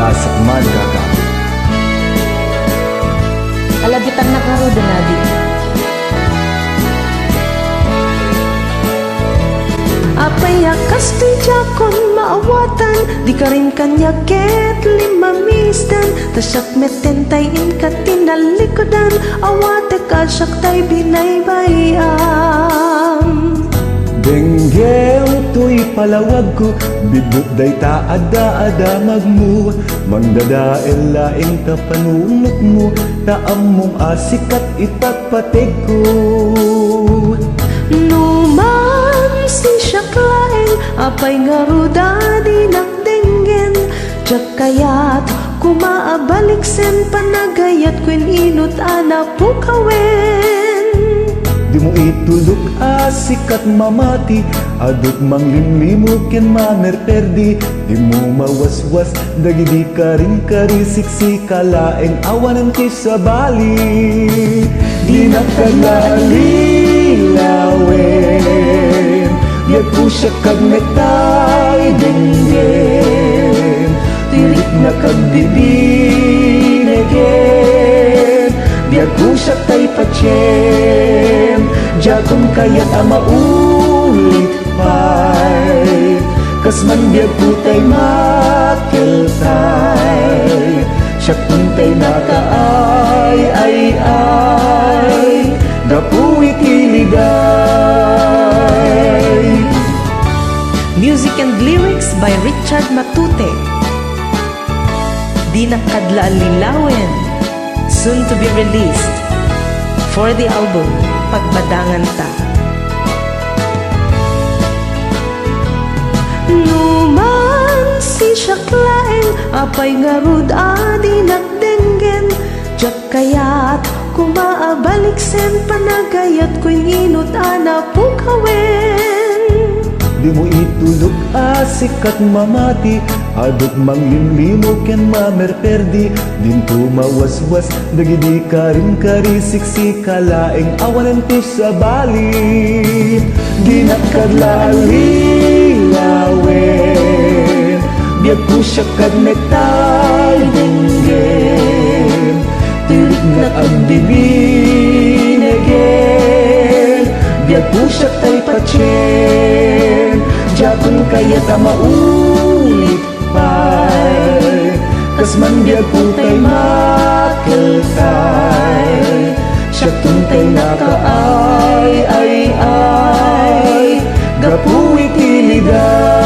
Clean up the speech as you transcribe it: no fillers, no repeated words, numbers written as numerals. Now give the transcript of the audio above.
lasak man gagawin. Alabitan na karo danadi. Apay akas to'y jakon maawatan, di ka rin kanya ket lima misdan. Tasyak metentay in ka tinalikodan, awate ka syak tay binaybayam. Benggeng to'y palawag ko, bidot day taada-ada magmu. Mangdadael laing kapanunot mo, taam mong asikat ipagpatig ko. Numan si syak laeng, apay ngaruda di nakdenggen. Diyak kayat kumaabalik sen panagayat kuin inut ana pukawen. Di mo itulok asikat mamati, adot manglimlimog ken mamerperdi. Di mo mawaswas, dagidi ka rin karisiksi kalaeng awanan ti sa bali. Di nakalalilawen, yag po siya kagnetay dinggen. Tirik na kagdidinegen, biag ko siya tay patsyen. Jagong kayat maulit pa'y, kas man biag ko tay makiltay. Siya kuntay nakaay, gapuwi kiligay. Music and lyrics by Richard Matute. Di nakadlaan lilawin, soon to be released for the album Pagbadangan Ta. Numan si syaklaeng, apay ngarud adi nagdenggen. Diyak kayat kumaabalik sen panagayat ko'y inut ana pukawen. Di mo itulog asikat mamati, adot manglimlimo ken mamerperdi. Din tumawaswas, dagidi ka rin karisiksi kalaeng awanan ti sa bali. Di nakadlalilawin, biag ko siya kagnetay dinggen. Tirik na ang bibinegen, biag ko siya tay patsyen. Jakon kaya ta maulit pa'y, kas man biag ko tay makiltay. Siya tuntay nakaay, gapuwi kiligay.